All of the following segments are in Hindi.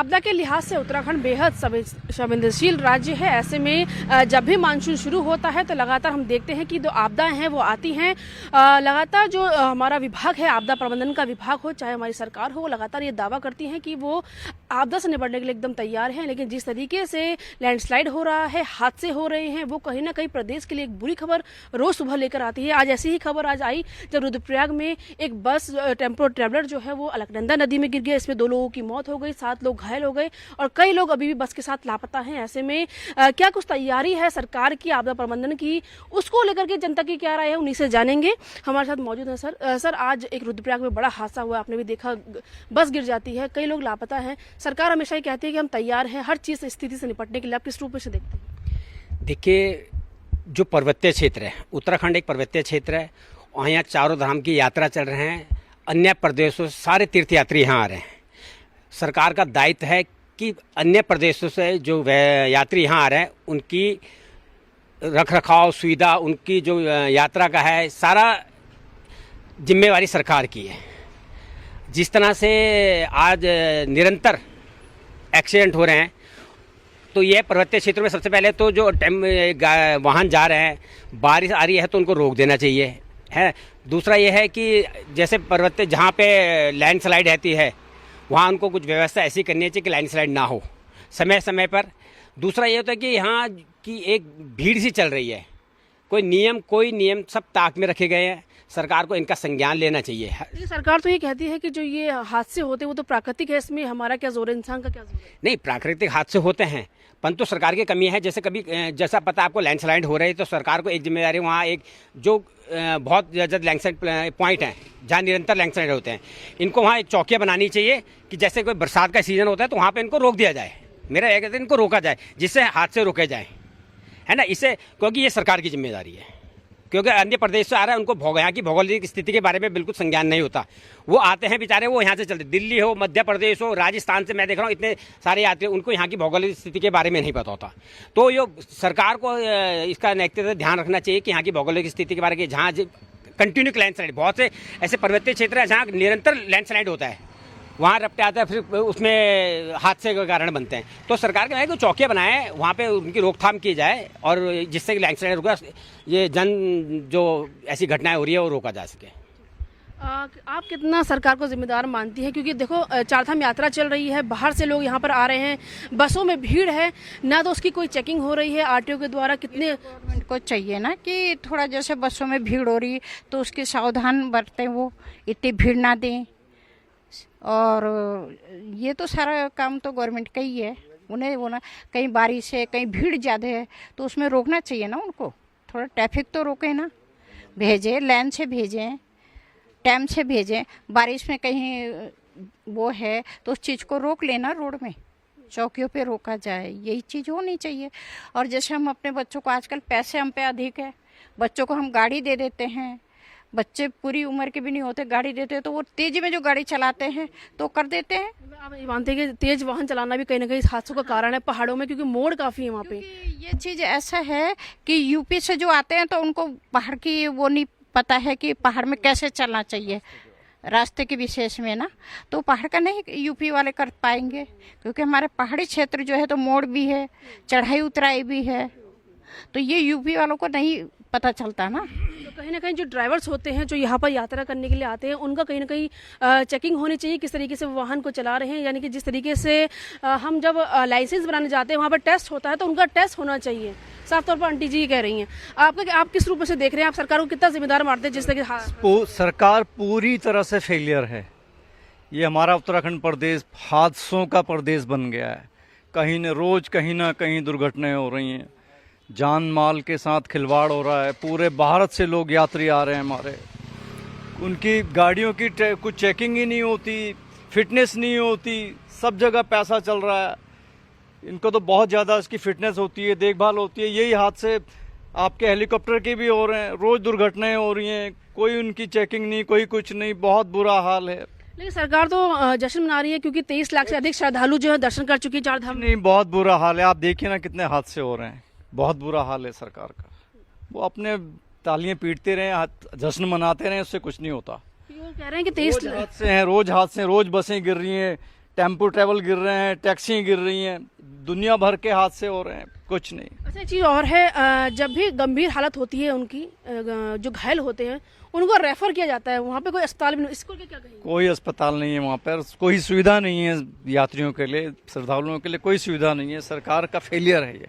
आपदा के लिहाज से उत्तराखंड बेहद संवेदनशील राज्य है। ऐसे में जब भी मानसून शुरू होता है तो लगातार हम देखते हैं कि जो आपदाएं हैं वो आती हैं। लगातार जो हमारा विभाग है, आपदा प्रबंधन का विभाग हो चाहे हमारी सरकार हो, लगातार ये दावा करती है कि वो आपदा से निपटने के लिए एकदम तैयार हैं। लेकिन जिस तरीके से लैंडस्लाइड हो रहा है, हादसे हो रहे हैं, वो कहीं ना कहीं प्रदेश के लिए एक बुरी खबर रोज सुबह लेकर आती है। आज ऐसी ही खबर आज आई जब रुद्रप्रयाग में एक बस टेम्पो ट्रैवलर जो है वो अलकनंदा नदी में गिर गया। इसमें 2 लोगों की मौत हो गई, 7 लोग घायल हो गए और कई लोग अभी भी बस के साथ लापता हैं। ऐसे में क्या कुछ तैयारी है सरकार की आपदा प्रबंधन की, उसको लेकर के जनता की क्या राय है, उन्हीं से जानेंगे। हमारे साथ मौजूद है सर। आज एक रुद्रप्रयाग में बड़ा हादसा हुआ, आपने भी देखा, बस गिर जाती है, कई लोग लापता हैं। सरकार हमेशा ही कहती है कि हम तैयार हैं हर चीज स्थिति से निपटने के लिए। आप किस रूप में से देखते हैं? देखिए, जो पर्वतीय क्षेत्र है, उत्तराखंड एक पर्वतीय क्षेत्र है और यहाँ चारों धाम की यात्रा चल रहे हैं। अन्य प्रदेशों से सारे तीर्थयात्री यहाँ आ रहे हैं। सरकार का दायित्व है कि अन्य प्रदेशों से जो यात्री यहाँ आ रहे हैं उनकी रख रखाव सुविधा, उनकी जो यात्रा का है, सारा जिम्मेवारी सरकार की है। जिस तरह से आज निरंतर एक्सीडेंट हो रहे हैं, तो यह पर्वतीय क्षेत्रों में सबसे पहले तो जो वाहन जा रहे हैं, बारिश आ रही है तो उनको रोक देना चाहिए है। दूसरा यह है कि जैसे पर्वतीय जहाँ पे लैंडस्लाइड रहती है वहाँ उनको कुछ व्यवस्था ऐसी करनी चाहिए कि लैंडस्लाइड ना हो समय समय पर। दूसरा ये होता है कि यहाँ की एक भीड़ सी चल रही है, कोई नियम सब ताक में रखे गए हैं। सरकार को इनका संज्ञान लेना चाहिए। सरकार तो ये कहती है कि जो ये हादसे होते हैं वो तो प्राकृतिक है, इसमें हमारा क्या जोर है, इंसान का क्या जोर है? नहीं, प्राकृतिक हादसे होते हैं परंतु सरकार की कमी है। जैसे कभी जैसा पता आपको लैंडस्लाइड हो रही है तो सरकार को एक जिम्मेदारी, वहाँ एक जो बहुत ज़्यादा लैंडस्लाइड पॉइंट हैं जहाँ निरंतर लैंडस्लाइड होते हैं, इनको वहाँ एक चौकियाँ बनानी चाहिए कि जैसे कोई बरसात का सीजन होता है तो वहाँ पर इनको रोक दिया जाए। मेरा यह कहते हैं इनको रोका जाए जिससे हादसे रोके जाए, है ना। इससे क्योंकि ये सरकार की जिम्मेदारी है, क्योंकि अन्य प्रदेश से आ रहा है, उनको यहाँ की भौगोलिक स्थिति के बारे में बिल्कुल संज्ञान नहीं होता। वो आते हैं बेचारे, वो यहाँ से चलते, दिल्ली हो, मध्य प्रदेश हो, राजस्थान से मैं देख रहा हूँ इतने सारे यात्री, उनको यहाँ की भौगोलिक स्थिति के बारे में नहीं पता होता। तो ये सरकार को इसका नैतिक ध्यान रखना चाहिए कि यहाँ की भौगोलिक स्थिति के बारे में, जहाँ कंटिन्यू लैंडस्लाइड, बहुत से ऐसे पर्वतीय क्षेत्र है जहाँ निरंतर लैंडस्लाइड होता है, वहाँ रपटे आता है, फिर उसमें हादसे के कारण बनते हैं। तो सरकार के को चौकियाँ बनाए, वहाँ पे उनकी रोकथाम की जाए और जिससे कि लैंडस्लाइड रुका, ये जो ऐसी घटनाएं हो रही है वो रोका जा सके। आप कितना सरकार को जिम्मेदार मानती है? क्योंकि देखो, चारधाम यात्रा चल रही है, बाहर से लोग यहाँ पर आ रहे हैं, बसों में भीड़ है, ना तो उसकी कोई चेकिंग हो रही है आरटीओ के द्वारा। कितने गवर्नमेंट को चाहिए ना कि थोड़ा जैसे बसों में भीड़ हो रही तो उसकी सावधान बरतें, वो इतनी भीड़ ना दें। और ये तो सारा काम तो गवर्नमेंट का ही है। उन्हें वो ना, कहीं बारिश है, कहीं भीड़ ज़्यादा है तो उसमें रोकना चाहिए ना उनको, थोड़ा ट्रैफिक तो रोके ना, भेजें, लाइन से भेजें, टाइम से भेजें। बारिश में कहीं वो है तो उस चीज़ को रोक लेना, रोड में चौकियों पे रोका जाए, यही चीज़ होनी चाहिए। और जैसे हम अपने बच्चों को, आजकल पैसे हम पे अधिक है, बच्चों को हम गाड़ी दे देते हैं, बच्चे पूरी उम्र के भी नहीं होते, गाड़ी देते हैं तो वो तेजी में जो गाड़ी चलाते हैं तो कर देते हैं। आप ये मानते हैं कि तेज वाहन चलाना भी कहीं ना कहीं हादसों का कारण है पहाड़ों में, क्योंकि मोड़ काफ़ी है वहाँ पे। ये चीज़ ऐसा है कि यूपी से जो आते हैं तो उनको पहाड़ की वो नहीं पता है कि पहाड़ में कैसे चलना चाहिए, रास्ते के विशेष में ना, तो पहाड़ का नहीं यूपी वाले कर पाएंगे, क्योंकि हमारे पहाड़ी क्षेत्र जो है तो मोड़ भी है, चढ़ाई उतराई भी है, तो ये यूपी वालों को नहीं पता चलता ना। तो कहीं ना कहीं जो ड्राइवर्स होते हैं जो यहाँ पर यात्रा करने के लिए आते हैं, उनका कहीं ना कहीं चेकिंग होनी चाहिए किस तरीके से वो वाहन को चला रहे हैं। यानी कि जिस तरीके से हम जब लाइसेंस बनाने जाते हैं वहाँ पर टेस्ट होता है तो उनका टेस्ट होना चाहिए। साफ तौर पर आंटी जी कह रही हैं। आप किस रूप से देख रहे हैं? आप सरकार को कितना जिम्मेदार मानते हैं जिस तरह सरकार पूरी तरह से फेलियर है। ये हमारा उत्तराखंड प्रदेश हादसों का प्रदेश बन गया है। कहीं ना कहीं दुर्घटनाएं हो रही हैं, जान माल के साथ खिलवाड़ हो रहा है। पूरे भारत से लोग यात्री आ रहे हैं हमारे, उनकी गाड़ियों की कुछ चेकिंग ही नहीं होती, फिटनेस नहीं होती, सब जगह पैसा चल रहा है। इनको तो बहुत ज़्यादा इसकी फिटनेस होती है, देखभाल होती है। यही हादसे आपके हेलीकॉप्टर के भी हो रहे हैं, रोज़ दुर्घटनाएं हो रही हैं, कोई उनकी चेकिंग नहीं, कोई कुछ नहीं, बहुत बुरा हाल है। लेकिन सरकार तो जश्न मना रही है क्योंकि 23 लाख से अधिक श्रद्धालु जो है दर्शन कर चुके हैं चारधाम। नहीं, बहुत बुरा हाल है। आप देखिए ना कितने हादसे हो रहे हैं, बहुत बुरा हाल है सरकार का। वो अपने तालियां पीटते रहे, जश्न मनाते रहे, उससे कुछ नहीं होता। वो कह रहे हैं कि 23 हादसे हैं, रोज बसें गिर रही हैं, टेम्पो ट्रेवल गिर रहे हैं, टैक्सी गिर रही हैं, दुनिया भर के हादसे हो रहे हैं, कुछ नहीं। अच्छा, एक चीज़ और है, जब भी गंभीर हालत होती है उनकी, जो घायल होते हैं उनको रेफर किया जाता है, वहाँ पे कोई अस्पताल भी नहीं, इसको क्या कहेंगे? कोई अस्पताल नहीं है वहाँ पर, कोई सुविधा नहीं है यात्रियों के लिए, श्रद्धालुओं के लिए कोई सुविधा नहीं है। सरकार का फेलियर है ये,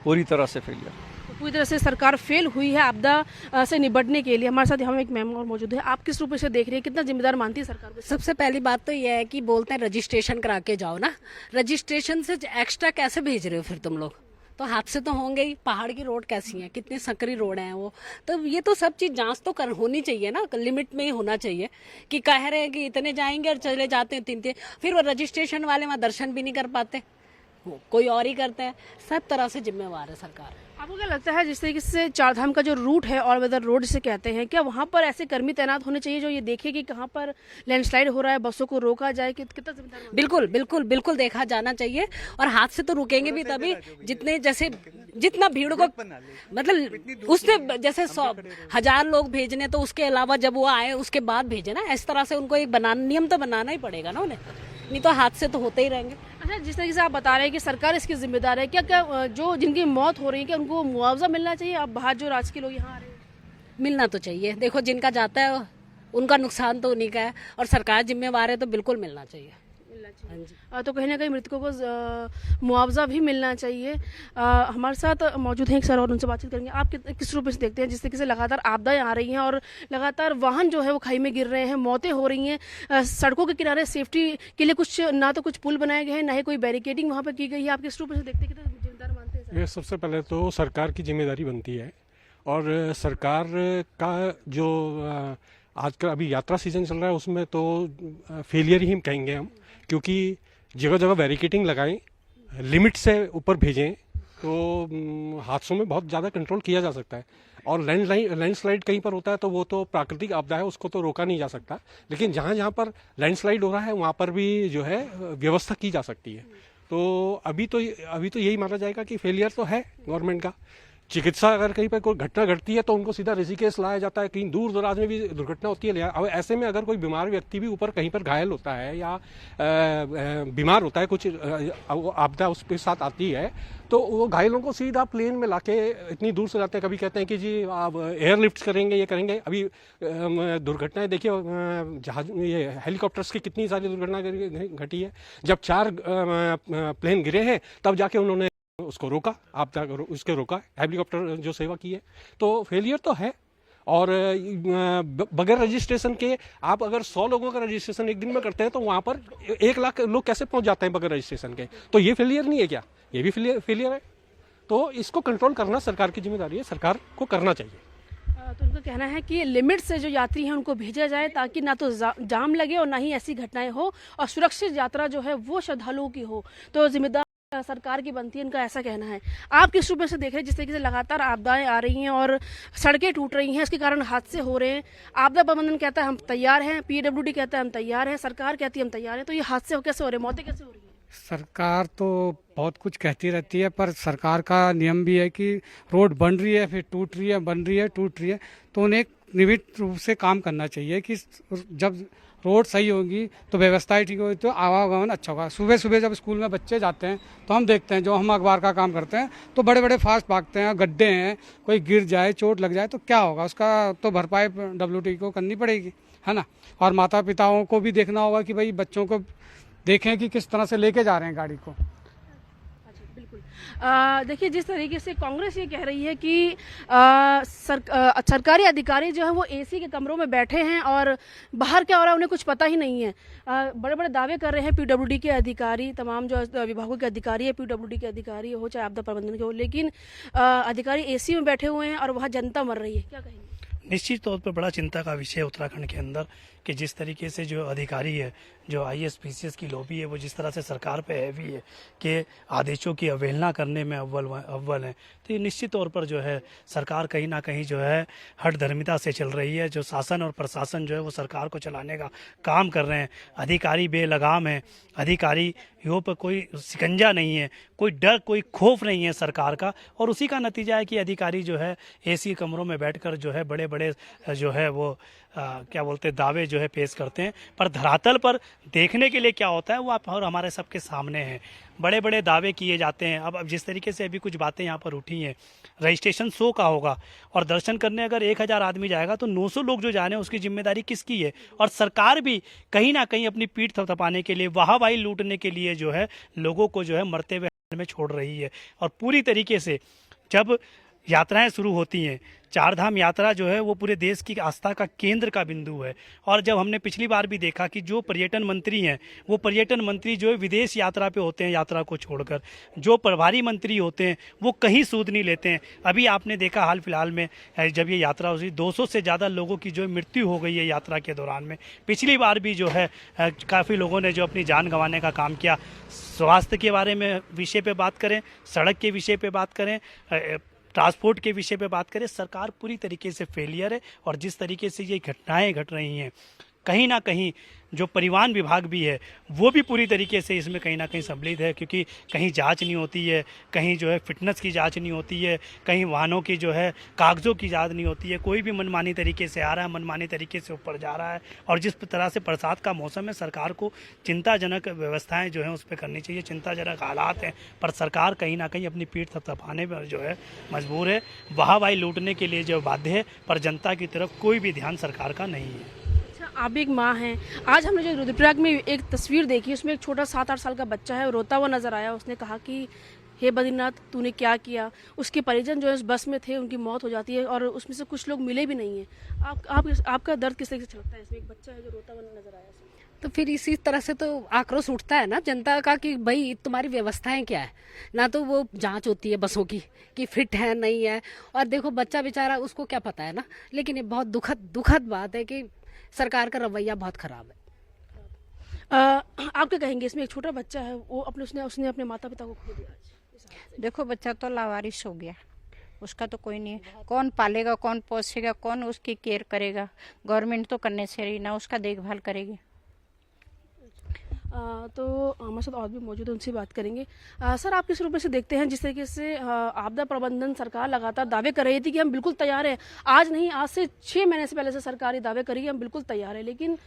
पूरी तरह से फेलियर। तो पूरी तरह से सरकार फेल हुई है आपदा से निपटने के लिए। हमारे साथ यहाँ एक मैम और मौजूद है, आप किस रूप से देख रही है, कितना जिम्मेदार मानती है सरकार को? सबसे पहली बात तो यह है कि बोलते हैं रजिस्ट्रेशन करा के जाओ ना, रजिस्ट्रेशन से एक्स्ट्रा कैसे भेज रहे हो फिर तुम लोग? तो हादसे तो होंगे ही। पहाड़ की रोड कैसी है, कितनी संकरी रोड है वो, तो ये तो सब चीज जांच तो कर होनी चाहिए ना, लिमिट में ही होना चाहिए। कि कह रहे हैं कि इतने जाएंगे और चले जाते हैं 3-3, फिर वो रजिस्ट्रेशन वाले वहाँ दर्शन भी नहीं कर पाते, कोई और ही करते हैं। सब तरह से जिम्मेवार है सरकार। आपको क्या लगता है, जिस तरीके से चारधाम का जो रूट है, ऑल वेदर रोड जिसे कहते हैं, क्या वहाँ पर ऐसे कर्मी तैनात होने चाहिए जो ये देखे कि कहाँ पर लैंडस्लाइड हो रहा है, बसों को रोका जाए? कितना जिम्मेदार मानते हैं? बिल्कुल बिल्कुल बिल्कुल देखा जाना चाहिए। और हाथ से तो रुकेंगे भी तभी जितने, जैसे जितना भीड़ को, मतलब उससे जैसे 100,000 लोग भेजने, तो उसके अलावा जब वो आए उसके बाद भेजे ना, इस तरह से उनको एक नियम तो बनाना ही पड़ेगा ना उन्हें, नहीं तो हादसे तो होते ही रहेंगे। अच्छा, जिस तरीके से आप बता रहे हैं कि सरकार इसकी जिम्मेदार है, क्या क्या जो जिनकी मौत हो रही है, क्या उनको मुआवजा मिलना चाहिए? अब बाहर जो राजकीय लोग यहाँ आ रहे हैं, मिलना तो चाहिए। देखो जिनका जाता है उनका नुकसान तो उन्हीं का है, और सरकार जिम्मेवार है, तो बिल्कुल मिलना चाहिए। हाँ जी। तो कहीं ना कहीं मृतकों को मुआवजा भी मिलना चाहिए। हमारे साथ मौजूद हैं एक सर, और उनसे बातचीत करेंगे। आप किस रूप में से देखते हैं, जिस तरीके से लगातार आपदाएं आ रही हैं और लगातार वाहन जो है वो खाई में गिर रहे हैं, मौतें हो रही हैं, सड़कों के किनारे सेफ्टी के लिए कुछ ना तो कुछ पुल बनाए गए हैं, ना ही कोई बैरिकेडिंग वहाँ पर की गई है? आप किस रूप में से देखते हैं, कितना जिम्मेदार मानते हैं? ये सबसे पहले तो सरकार की जिम्मेदारी बनती है, और सरकार का जो आजकल अभी यात्रा सीजन चल रहा है उसमें तो फेलियर ही कहेंगे हम, क्योंकि जगह जगह बैरिकेटिंग लगाएं, लिमिट से ऊपर भेजें, तो हादसों में बहुत ज़्यादा कंट्रोल किया जा सकता है। और लैंडस्लाइड कहीं पर होता है तो वो तो प्राकृतिक आपदा है, उसको तो रोका नहीं जा सकता, लेकिन जहाँ जहाँ पर लैंडस्लाइड हो रहा है वहाँ पर भी जो है व्यवस्था की जा सकती है। तो अभी तो यही माना जाएगा कि फेलियर तो है गवर्नमेंट का। चिकित्सा अगर कहीं पर कोई घटना घटती है तो उनको सीधा ऋषिकेश लाया जाता है, कहीं दूर दराज में भी दुर्घटना होती है। अब ऐसे में अगर कोई बीमार व्यक्ति भी ऊपर कहीं पर घायल होता है या बीमार होता है, कुछ आपदा उसके साथ आती है, तो वो घायलों को सीधा प्लेन में लाके इतनी दूर से जाते हैं। कभी कहते हैं कि जी आप एयरलिफ्ट करेंगे, ये करेंगे। अभी दुर्घटनाएं देखिए, जहाज, ये हेलीकॉप्टर्स की कितनी सारी दुर्घटना घटी है। जब 4 प्लेन गिरे हैं तब जाके उन्होंने उसको रोका, आपदा उसके रोका, हेलीकॉप्टर जो सेवा की है। तो फेलियर तो है। और बगैर रजिस्ट्रेशन के आप अगर 100 लोगों का रजिस्ट्रेशन एक दिन में करते हैं तो वहां पर 1 लाख लोग कैसे पहुंच जाते हैं बगैर रजिस्ट्रेशन के? तो ये फेलियर नहीं है क्या? ये भी फेलियर है। तो इसको कंट्रोल करना सरकार की जिम्मेदारी है, सरकार को करना चाहिए। तो उनका कहना है कि लिमिट से जो यात्री हैं उनको भेजा जाए, ताकि ना तो जाम लगे और ना ही ऐसी घटनाएं हो, और सुरक्षित यात्रा जो है वो श्रद्धालुओं की हो। तो जिम्मेदार सरकार की बनती है, इनका ऐसा कहना है। आप किस रूप में से देख रहे हैं, जिस तरीके से लगातार आपदाएं आ रही हैं और सड़कें टूट रही हैं, इसके कारण हादसे हो रहे हैं? आपदा प्रबंधन कहता है हम तैयार हैं, पीडब्ल्यूडी कहता है हम तैयार हैं, सरकार कहती है हम तैयार हैं, तो ये हादसे कैसे हो रहे हैं, मौतें कैसे हो रही हैं? सरकार तो बहुत कुछ कहती रहती है, पर सरकार का नियम भी है कि रोड बन रही है, फिर टूट रही है, बन रही है, टूट रही है, तो उन्हें एक नियमित रूप से काम करना चाहिए कि जब रोड सही होगी तो व्यवस्थाएं ठीक होगी तो आवागमन अच्छा होगा। सुबह सुबह जब स्कूल में बच्चे जाते हैं तो हम देखते हैं, जो हम अखबार का काम करते हैं, तो बड़े बड़े फास्ट भागते हैं, गड्ढे हैं, कोई गिर जाए, चोट लग जाए तो क्या होगा? उसका तो भरपाई WT को करनी पड़ेगी, है ना। और माता पिताओं को भी देखना होगा कि भाई बच्चों को देखें कि किस तरह से लेके जा रहे हैं गाड़ी को। देखिए, जिस तरीके से कांग्रेस ये कह रही है कि सरकारी अधिकारी जो है वो एसी के कमरों में बैठे हैं और बाहर क्या हो रहा है उन्हें कुछ पता ही नहीं है। बड़े बड़े दावे कर रहे हैं पीडब्ल्यूडी के अधिकारी, तमाम जो विभागों के अधिकारी है, पीडब्ल्यूडी के अधिकारी हो चाहे आपदा प्रबंधन के हो, लेकिन अधिकारी एसी में बैठे हुए हैं और वहाँ जनता मर रही है। क्या कहेंगे? निश्चित तौर पर बड़ा चिंता का विषय है उत्तराखंड के अंदर कि जिस तरीके से जो अधिकारी है, जो IAS PCS की लॉबी है, वो जिस तरह से सरकार पे हैवी है कि आदेशों की अवहेलना करने में अव्वल है, तो ये निश्चित तौर पर जो है सरकार कहीं ना कहीं जो है हठधर्मिता से चल रही है। जो शासन और प्रशासन जो है वो सरकार को चलाने का काम कर रहे हैं, अधिकारी बेलगाम है, अधिकारियों पर कोई शिकंजा नहीं है, कोई डर, कोई खौफ नहीं है सरकार का। और उसी का नतीजा है कि अधिकारी जो है AC कमरों में बैठकर जो है बड़े बड़े जो है वो क्या बोलते हैं दावे जो है पेश करते हैं, पर धरातल पर देखने के लिए क्या होता है वो आप और हमारे सबके सामने है। बड़े बड़े दावे किए जाते हैं। अब जिस तरीके से अभी कुछ बातें यहाँ पर उठी हैं, रजिस्ट्रेशन 100 का होगा और दर्शन करने अगर 1000 आदमी जाएगा तो 900 लोग जो जा रहे हैं उसकी जिम्मेदारी किसकी है? और सरकार भी कहीं ना कहीं अपनी पीठ थपथपाने के लिए, वाहवाही लूटने के लिए जो है लोगों को जो है मरते हुए में छोड़ रही है। और पूरी तरीके से जब यात्राएं शुरू होती हैं, चार धाम यात्रा जो है वो पूरे देश की आस्था का केंद्र का बिंदु है। और जब हमने पिछली बार भी देखा कि जो पर्यटन मंत्री हैं वो पर्यटन मंत्री जो है विदेश यात्रा पे होते हैं यात्रा को छोड़कर, जो प्रभारी मंत्री होते हैं वो कहीं सूद नहीं लेते हैं। अभी आपने देखा हाल फिलहाल में जब ये यात्रा हुई 200 से ज़्यादा लोगों की जो मृत्यु हो गई है यात्रा के दौरान में। पिछली बार भी जो है काफ़ी लोगों ने जो अपनी जान गंवाने का काम किया। स्वास्थ्य के बारे में विषय पे बात करें, सड़क के विषय पे बात करें, ट्रांसपोर्ट के विषय पे बात करें, सरकार पूरी तरीके से फेलियर है। और जिस तरीके से ये घटनाएं घट रही हैं, कहीं ना कहीं जो परिवहन विभाग भी है वो भी पूरी तरीके से इसमें कहीं ना कहीं सम्मिलित है, क्योंकि कहीं जांच नहीं होती है, कहीं जो है फिटनेस की जांच नहीं होती है, कहीं वाहनों की जो है कागज़ों की जांच नहीं होती है। कोई भी मनमानी तरीके से आ रहा है, मनमानी तरीके से ऊपर जा रहा है। और जिस तरह से बरसात का मौसम है, सरकार को चिंताजनक व्यवस्थाएँ जो हैं उस पर करनी चाहिए। चिंताजनक हालात हैं, पर सरकार कहीं ना कहीं अपनी पीठ थपथपाने पर जो है मजबूर है, वाहवाही लूटने के लिए जो बाध्य है, पर जनता की तरफ कोई भी ध्यान सरकार का नहीं है। आप भी एक माँ हैं। आज हमने जो रुद्रप्रयाग में एक तस्वीर देखी, उसमें एक छोटा 7-8 साल का बच्चा है, रोता हुआ नजर आया। उसने कहा कि हे बद्रीनाथ तूने क्या किया। उसके परिजन जो है उस बस में थे, उनकी मौत हो जाती है और उसमें से कुछ लोग मिले भी नहीं हैं। आपका दर्द किस तरीके से छलकता है? इसमें एक बच्चा है जो रोता हुआ नजर आया। तो फिर इसी तरह से तो आक्रोश उठता है ना जनता का कि भाई तुम्हारी व्यवस्थाएं क्या है। ना तो वो जांच होती है बसों की कि फिट है नहीं है, और देखो बच्चा बेचारा, उसको क्या पता है ना। लेकिन ये बहुत दुखद बात है कि सरकार का रवैया बहुत खराब है। आप क्या कहेंगे? इसमें एक छोटा बच्चा है, वो उसने अपने माता पिता को खो दिया आज। देखो बच्चा तो लावारिस हो गया, उसका तो कोई नहीं है। कौन पालेगा, कौन पोसेगा, कौन उसकी केयर करेगा? गवर्नमेंट तो करने से रही ना, उसका देखभाल करेगी। तो हमारे साथ और भी मौजूद है, उनसे बात करेंगे। सर, आप किस रूप में से देखते हैं जिस तरीके से आपदा प्रबंधन सरकार लगातार दावे कर रही थी कि हम बिल्कुल तैयार हैं? आज नहीं, आज से 6 महीने से पहले से सरकार ये दावे करी हम बिल्कुल तैयार है, लेकिन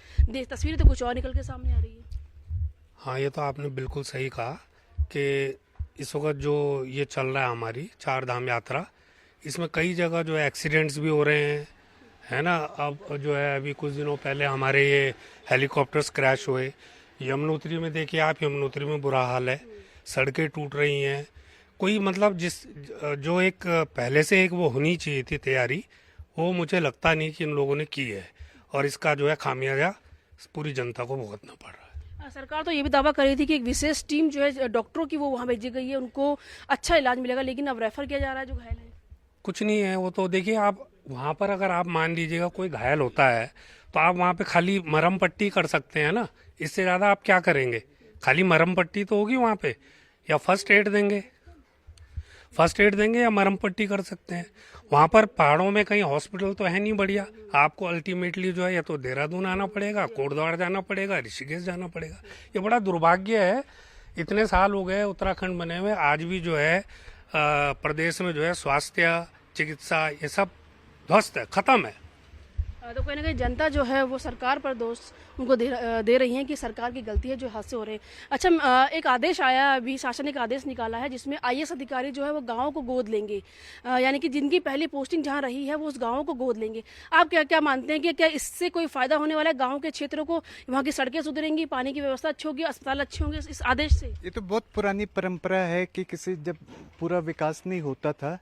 तस्वीरें तो कुछ और निकल के सामने आ रही है। हाँ, ये तो आपने बिल्कुल सही कहा कि इस वक्त जो ये चल रहा है हमारी चार धाम यात्रा, इसमें कई जगह जो है एक्सीडेंट्स भी हो रहे हैं, है ना। अब जो है अभी कुछ दिनों पहले हमारे ये हेलीकॉप्टर्स क्रैश हुए। यमुनोत्री में देखिए आप, यमुनोत्री में बुरा हाल है, सड़कें टूट रही हैं। कोई मतलब जो एक पहले से एक वो होनी चाहिए थी तैयारी, वो मुझे लगता नहीं कि इन लोगों ने की है, और इसका जो है खामियाजा पूरी जनता को भुगतना पड़ रहा है। सरकार तो ये भी दावा कर रही थी कि एक विशेष टीम जो है डॉक्टरों की वो वहाँ भेजी गई है, उनको अच्छा इलाज मिलेगा, लेकिन अब रेफर किया जा रहा है जो घायल है। कुछ नहीं है वो तो। देखिए आप वहाँ पर अगर आप मान लीजिएगा कोई घायल होता है तो आप वहाँ पे खाली मरहम पट्टी कर सकते हैं ना, इससे ज़्यादा आप क्या करेंगे? खाली मरहम पट्टी तो होगी वहाँ पे, या फर्स्ट एड देंगे या मरहम पट्टी कर सकते हैं। वहाँ पर पहाड़ों में कहीं हॉस्पिटल तो है नहीं बढ़िया। आपको अल्टीमेटली जो है या तो देहरादून आना पड़ेगा, कोटद्वार जाना पड़ेगा, ऋषिकेश जाना पड़ेगा। ये बड़ा दुर्भाग्य है, इतने साल हो गए उत्तराखंड बने हुए, आज भी जो है प्रदेश में जो है स्वास्थ्य चिकित्सा ये सब ध्वस्त है, खत्म है। तो कहीं ना कहीं जनता जो है वो सरकार पर दोष उनको दे रही है कि सरकार की गलती है जो हादसे हो रहे हैं। अच्छा, एक आदेश आया अभी, शासन ने एक आदेश निकाला है जिसमें IAS अधिकारी जो है वो गाँव को गोद लेंगे, यानी कि जिनकी पहली पोस्टिंग जहाँ रही है वो उस गाँव को गोद लेंगे। आप क्या मानते हैं कि क्या इससे कोई फायदा होने वाला है? गाँव के क्षेत्रों को, वहाँ की सड़कें सुधरेंगी, पानी की व्यवस्था अच्छी होगी, अस्पताल अच्छे होंगे इस आदेश से? ये तो बहुत पुरानी परंपरा है कि जब पूरा विकास नहीं होता था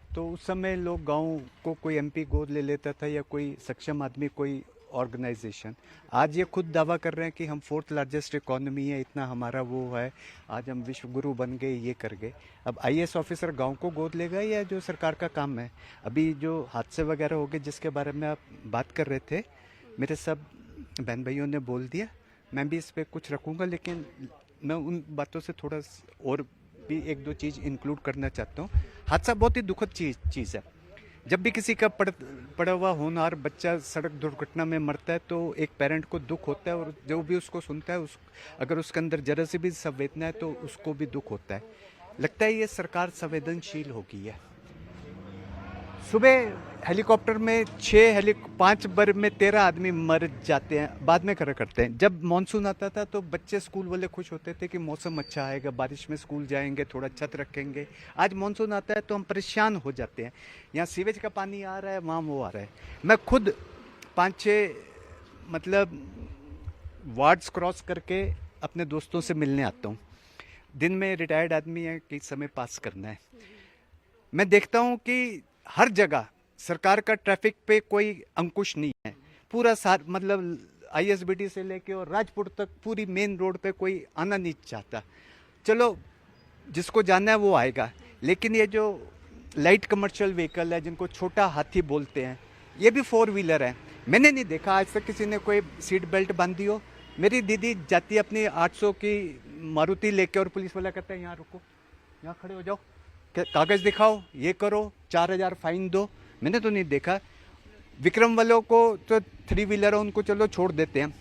तो उस समय लोग गांव को कोई MP गोद ले लेता था, या कोई सक्षम आदमी, कोई ऑर्गेनाइजेशन। आज ये खुद दावा कर रहे हैं कि हम 4th लार्जेस्ट इकोनॉमी है, इतना हमारा वो है, आज हम विश्व गुरु बन गए, ये कर गए। अब IAS ऑफिसर गांव को गोद लेगा या जो सरकार का काम है? अभी जो हादसे वगैरह हो गए जिसके बारे में आप बात कर रहे थे, मेरे सब बहन भाइयों ने बोल दिया, मैं भी इस पर कुछ रखूँगा, लेकिन मैं उन बातों से थोड़ा और भी 1-2 चीज़ इंक्लूड करना चाहता हूँ। हादसा बहुत ही दुखद चीज़ है। जब भी किसी का पड़ा हुआ होनहार बच्चा सड़क दुर्घटना में मरता है तो एक पेरेंट को दुख होता है, और जो भी उसको सुनता है अगर उसके अंदर जरा सी भी संवेदना है तो उसको भी दुख होता है। लगता है ये सरकार संवेदनशील हो गई है। सुबह हेलीकॉप्टर में 5 बर में 13 आदमी मर जाते हैं, बाद में खड़ा करते हैं। जब मानसून आता था तो बच्चे स्कूल वाले खुश होते थे कि मौसम अच्छा आएगा, बारिश में स्कूल जाएंगे, थोड़ा छत रखेंगे। आज मानसून आता है तो हम परेशान हो जाते हैं। यहाँ सीवेज का पानी आ रहा है, वहाँ वो आ रहा है। मैं खुद 5-6 मतलब वार्ड्स क्रॉस करके अपने दोस्तों से मिलने आता हूँ। दिन में रिटायर्ड आदमी है कि समय पास करना है। मैं देखता हूँ कि हर जगह सरकार का ट्रैफिक पे कोई अंकुश नहीं है। पूरा मतलब आईएसबीटी से लेके और राजपुर तक पूरी मेन रोड पे कोई आना नहीं चाहता। चलो जिसको जाना है वो आएगा, लेकिन ये जो लाइट कमर्शियल व्हीकल है जिनको छोटा हाथी बोलते हैं, ये भी 4 व्हीलर है। मैंने नहीं देखा आज तक किसी ने कोई सीट बेल्ट बांधी हो। मेरी दीदी जाती है अपनी 800 की मारुति लेके और पुलिस वाला कहता है यहाँ रुको, यहाँ खड़े हो जाओ, कागज दिखाओ, ये करो, 4000 फाइन दो। मैंने तो नहीं देखा। विक्रम वालों को तो 3 व्हीलर है, उनको चलो छोड़ देते हैं।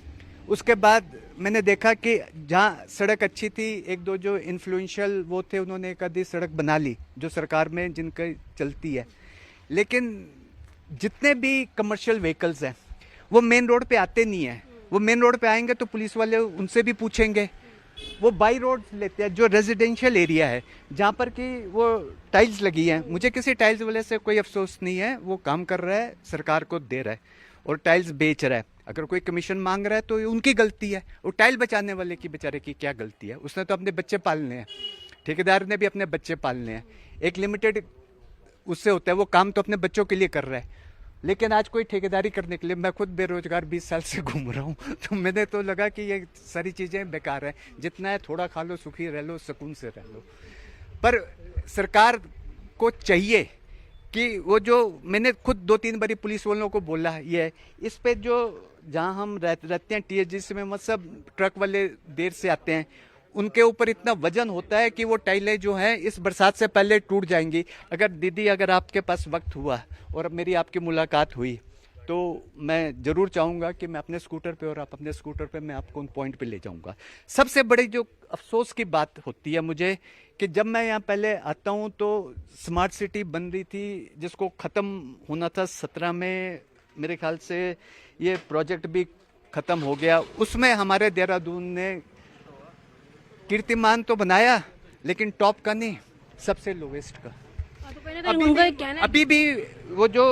उसके बाद मैंने देखा कि जहाँ सड़क अच्छी थी, 1-2 जो इन्फ्लुएंशियल वो थे, उन्होंने एक आधी सड़क बना ली जो सरकार में जिनकी चलती है। लेकिन जितने भी कमर्शियल व्हीकल्स हैं वो मेन रोड पे आते नहीं हैं। वो मेन रोड पे आएंगे तो पुलिस वाले उनसे भी पूछेंगे। वो बाई रोड लेते हैं जो रेजिडेंशियल एरिया है, जहाँ पर कि वो टाइल्स लगी हैं। मुझे किसी टाइल्स वाले से कोई अफसोस नहीं है, वो काम कर रहा है, सरकार को दे रहा है और टाइल्स बेच रहा है। अगर कोई कमीशन मांग रहा है तो ये उनकी गलती है। और टाइल बचाने वाले की बेचारे की क्या गलती है? उसने तो अपने बच्चे पालने हैं, ठेकेदार ने भी अपने बच्चे पालने हैं। एक लिमिटेड उससे होता है, वो काम तो अपने बच्चों के लिए कर रहा है। लेकिन आज कोई ठेकेदारी करने के लिए, मैं खुद बेरोजगार 20 साल से घूम रहा हूँ, तो मैंने तो लगा कि ये सारी चीज़ें बेकार है। जितना है थोड़ा खा लो, सुखी रह लो, सुकून से रह लो। पर सरकार को चाहिए कि वो जो मैंने खुद 2-3 बारी पुलिस वालों को बोला, ये इस पे जो जहाँ हम रहते हैं TSGC में, मतलब ट्रक वाले देर से आते हैं, उनके ऊपर इतना वजन होता है कि वो टाइलें जो हैं इस बरसात से पहले टूट जाएंगी। अगर दीदी, अगर आपके पास वक्त हुआ और मेरी आपकी मुलाकात हुई तो मैं ज़रूर चाहूँगा कि मैं अपने स्कूटर पे और आप अपने स्कूटर पे, मैं आपको उन पॉइंट पे ले जाऊँगा। सबसे बड़ी जो अफसोस की बात होती है मुझे कि जब मैं यहाँ पहले आता हूँ तो स्मार्ट सिटी बन रही थी, जिसको ख़त्म होना था 17 में, मेरे ख्याल से ये प्रोजेक्ट भी ख़त्म हो गया। उसमें हमारे देहरादून ने कीर्तिमान तो बनाया, लेकिन टॉप का नहीं, सबसे लोवेस्ट का। अभी भी वो जो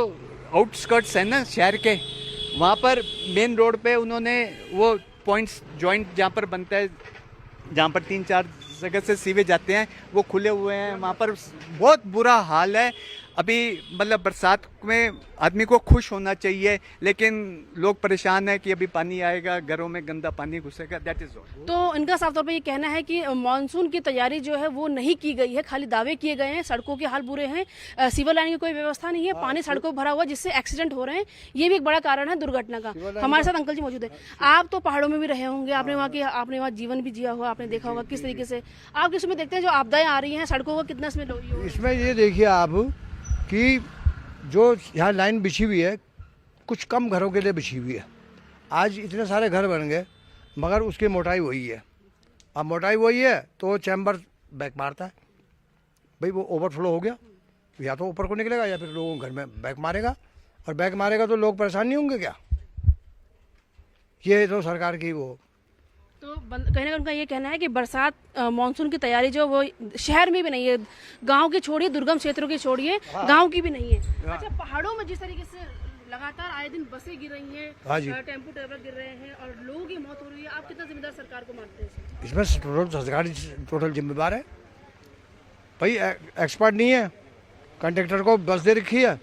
आउटस्कर्ट्स है ना शहर के, वहाँ पर मेन रोड पे उन्होंने वो पॉइंट्स जॉइंट जहाँ पर बनता है, जहाँ पर 3-4 जगह से सीवेज जाते हैं, वो खुले हुए हैं। वहाँ पर बहुत बुरा हाल है। अभी मतलब बरसात में आदमी को खुश होना चाहिए, लेकिन लोग परेशान है कि अभी पानी आएगा, घरों में गंदा पानी घुसेगा। That is all. तो इनका साफ तौर पे ये कहना है कि मानसून की तैयारी जो है वो नहीं की गई है, खाली दावे किए गए हैं। सड़कों के हाल बुरे हैं, सीवर लाइन की कोई व्यवस्था नहीं है, पानी सड़कों पर भरा हुआ जिससे एक्सीडेंट हो रहे हैं। ये भी एक बड़ा कारण है दुर्घटना का। हमारे साथ अंकल जी मौजूद है। आप तो पहाड़ों में भी रहे होंगे, आपने वहाँ जीवन भी जिया हुआ, आपने देखा होगा किस तरीके से आप किसमें देखते हैं जो आपदाएं आ रही हैं सड़कों का, कितना इसमें ये देखिए आप कि जो यहाँ लाइन बिछी हुई है कुछ कम घरों के लिए बिछी हुई है। आज इतने सारे घर बन गए मगर उसकी मोटाई वही है। अब मोटाई वही है तो चैम्बर बैक मारता है। भाई वो ओवरफ्लो हो गया, या तो ऊपर को निकलेगा या फिर लोगों घर में बैक मारेगा, और बैक मारेगा तो लोग परेशान नहीं होंगे क्या? ये तो सरकार की वो तो कहीं ना कहीं उनका ये कहना है कि बरसात मानसून की तैयारी जो वो शहर में भी नहीं है, गांव की छोड़िए, दुर्गम क्षेत्रों की छोड़िए, गांव की भी नहीं है। अच्छा, पहाड़ों में जिस तरीके से लगातार आए दिन बसें गिर रही हैं, टेम्पो ट्रैवलर गिर रहे हैं और लोगों की मौत हो रही है, आप कितना जिम्मेदार सरकार को मानते हैं? इसमें सरकार टोटल जिम्मेदार है। भाई एक्सपर्ट नहीं है, कंडक्टर को बस दे रखी है,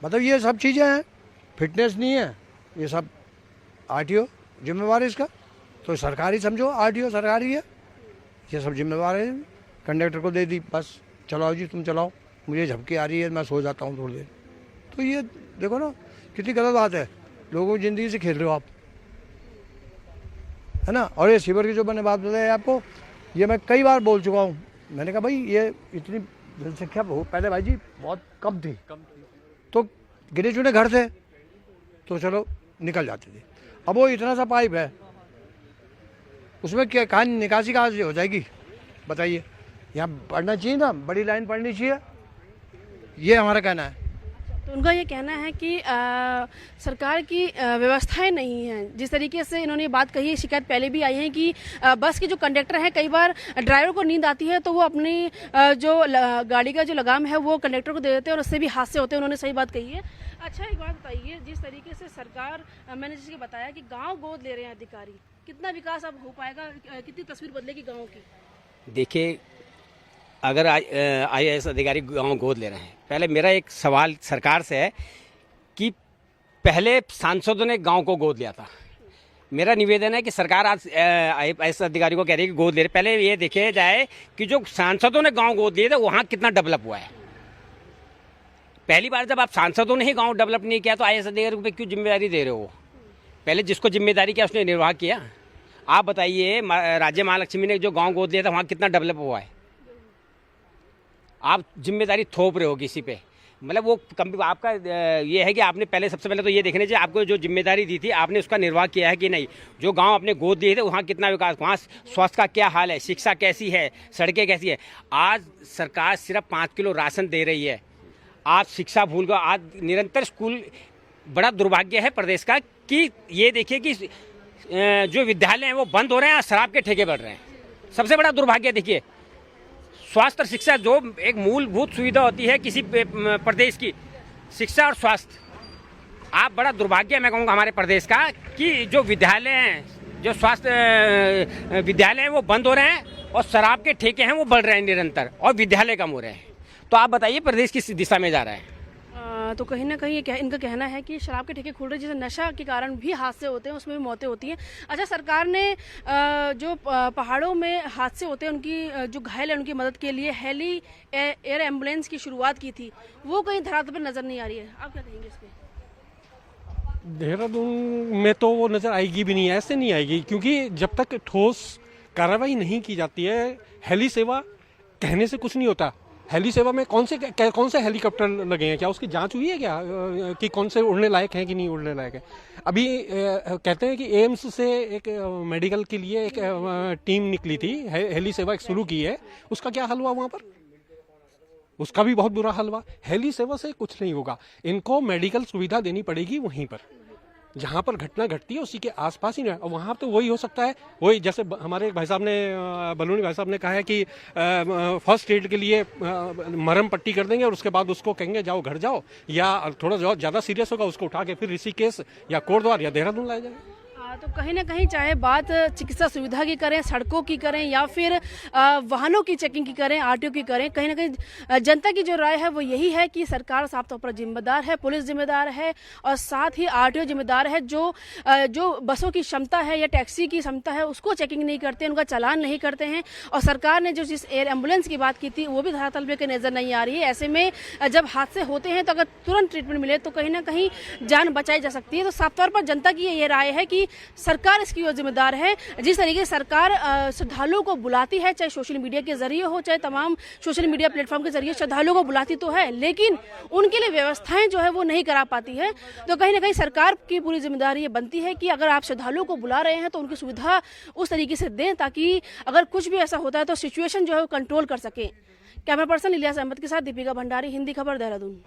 मतलब ये सब चीज़ें हैं। फिटनेस नहीं है, ये सब RTO जिम्मेवार है इसका। तो सरकारी समझो, RTO सरकारी है, ये सब जिम्मेवार है। कंडक्टर को दे दी बस, चलाओ जी तुम चलाओ, मुझे झपकी आ रही है, मैं सो जाता हूँ थोड़ी देर। तो ये देखो ना कितनी गलत बात है, लोगों की ज़िंदगी से खेल रहे हो आप, है ना। और ये सीवर की जो मैंने बात बताई आपको, ये मैं कई बार बोल चुका हूँ। मैंने कहा भाई ये इतनी जनसंख्या पहले भाई जी बहुत कम थी, तो गिने चुने घर थे तो चलो निकल जाते थे। अब वो इतना सा पाइप है, उसमें क्या कहाँ निकासी कहाँ से हो जाएगी बताइए? यहाँ पड़ना चाहिए ना, बड़ी लाइन पड़नी चाहिए, ये हमारा कहना है। तो उनका ये कहना है कि सरकार की व्यवस्थाएं नहीं हैं। जिस तरीके से इन्होंने बात कही है, शिकायत पहले भी आई है कि बस के जो कंडक्टर हैं, कई बार ड्राइवर को नींद आती है तो वो अपनी जो गाड़ी का जो लगाम है वो कंडक्टर को दे देते हैं और उससे भी हादसे होते हैं। उन्होंने सही बात कही है। अच्छा, एक बात बताइए, जिस तरीके से सरकार, मैंने जैसे बताया कि गाँव गोद ले रहे हैं अधिकारी, कितना विकास अब हो पाएगा, कितनी तस्वीर बदलेगी गाँव की? देखिए, अगर IAS अधिकारी गाँव गोद ले रहे हैं, पहले मेरा एक सवाल सरकार से है कि पहले सांसदों ने गांव को गोद लिया था। मेरा निवेदन है कि सरकार आज IAS अधिकारी को कह रही है कि गोद ले रहे, पहले ये देखे जाए कि जो सांसदों ने गांव गोद लिए थे वहाँ कितना डेवलप हुआ है। पहली बार जब आप सांसदों ने ही गाँव डेवलप नहीं किया तो IAS अधिकारी को क्यों जिम्मेदारी दे रहे हो? पहले जिसको जिम्मेदारी किया उसने निर्वाह किया। आप बताइए, राज्य महालक्ष्मी ने जो गाँव गोद लिया था वहाँ कितना डेवलप हुआ है? आप जिम्मेदारी थोप रहे हो किसी पे, मतलब वो आपका ये है कि आपने पहले, सबसे पहले तो ये देखने चाहिए आपको जो जिम्मेदारी दी थी आपने उसका निर्वाह किया है कि नहीं। जो गांव आपने गोद दिए थे वहाँ कितना विकास, वहाँ स्वास्थ्य का क्या हाल है, शिक्षा कैसी है, सड़कें कैसी है। आज सरकार सिर्फ 5 किलो राशन दे रही है, आज शिक्षा भूल गए। आज निरंतर स्कूल, बड़ा दुर्भाग्य है प्रदेश का कि ये देखिए कि जो विद्यालय हैं वो बंद हो रहे हैं और शराब के ठेके बढ़ रहे हैं। सबसे बड़ा दुर्भाग्य देखिए, स्वास्थ्य और शिक्षा जो एक मूलभूत सुविधा होती है किसी प्रदेश की, शिक्षा और स्वास्थ्य, आप बड़ा दुर्भाग्य मैं कहूँगा हमारे प्रदेश का कि जो विद्यालय हैं, जो स्वास्थ्य विद्यालय हैं वो बंद हो रहे हैं और शराब के ठेके हैं वो बढ़ रहे हैं निरंतर, और विद्यालय कम हो रहे हैं। तो आप बताइए प्रदेश किस दिशा में जा रहा है? तो कहीं ना कहीं इनका कहना है कि शराब के ठेके खुल रहे, जिससे नशा के कारण भी हादसे होते हैं, उसमें भी मौतें होती हैं। अच्छा, सरकार ने जो पहाड़ों में हादसे होते हैं उनकी, जो घायल है उनकी मदद के लिए हेली एयर एम्बुलेंस की शुरुआत की थी, वो कहीं धरातल पर नजर नहीं आ रही है। आप क्या कहेंगे इस पे? देहरादून में तो वो नज़र आएगी भी नहीं, ऐसे नहीं आएगी, क्योंकि जब तक ठोस कार्रवाई नहीं की जाती है, हेली सेवा कहने से कुछ नहीं होता। हेली सेवा में कौन से हेलीकॉप्टर लगे हैं, क्या उसकी जांच हुई है क्या कि कौन से उड़ने लायक हैं कि नहीं उड़ने लायक है? अभी कहते हैं कि एम्स से एक मेडिकल के लिए एक टीम निकली थी, हेली सेवा शुरू की है, उसका क्या हाल हुआ वहाँ पर? उसका भी बहुत बुरा हाल हुआ। हेली सेवा से कुछ नहीं होगा, इनको मेडिकल सुविधा देनी पड़ेगी वहीं पर जहाँ पर घटना घटती है, उसी के आसपास ही। और वहाँ तो वही हो सकता है, वही जैसे हमारे भाई साहब ने, बलूनी भाई साहब ने कहा है कि फर्स्ट एड के लिए मरहम पट्टी कर देंगे और उसके बाद उसको कहेंगे जाओ घर जाओ, या थोड़ा ज़्यादा सीरियस होगा उसको उठा के फिर ऋषिकेश या कोटद्वार या देहरादून लाया जाएगा। तो कहीं ना कहीं चाहे बात चिकित्सा सुविधा की करें, सड़कों की करें, या फिर वाहनों की चेकिंग की करें, RTO की करें, कहीं ना कहीं जनता की जो राय है वो यही है कि सरकार साफ तौर पर जिम्मेदार है, पुलिस जिम्मेदार है और साथ ही RTO जिम्मेदार है। जो बसों की क्षमता है या टैक्सी की क्षमता है उसको चेकिंग नहीं करते, उनका चालान नहीं करते हैं। और सरकार ने जो जिस एयर एम्बुलेंस की बात की थी वो भी धरातल पे नजर नहीं आ रही है। ऐसे में जब हादसे होते हैं तो अगर तुरंत ट्रीटमेंट मिले तो कहीं ना कहीं जान बचाई जा सकती है। तो साफ तौर पर जनता की ये राय है कि सरकार इसकी ओर जिम्मेदार है। जिस तरीके से सरकार श्रद्धालुओं को बुलाती है, चाहे सोशल मीडिया के जरिए हो, चाहे तमाम सोशल मीडिया प्लेटफॉर्म के जरिए श्रद्धालुओं को बुलाती तो है, लेकिन उनके लिए व्यवस्थाएं जो है वो नहीं करा पाती है। तो कहीं ना कहीं सरकार की पूरी जिम्मेदारी ये बनती है कि अगर आप श्रद्धालुओं को बुला रहे हैं तो उनकी सुविधा उस तरीके से दें ताकि अगर कुछ भी ऐसा होता है तो सिचुएशन जो है वो कंट्रोल कर सके। कैमरा पर्सन इलियास अहमद के साथ दीपिका भंडारी, हिंदी खबर, देहरादून।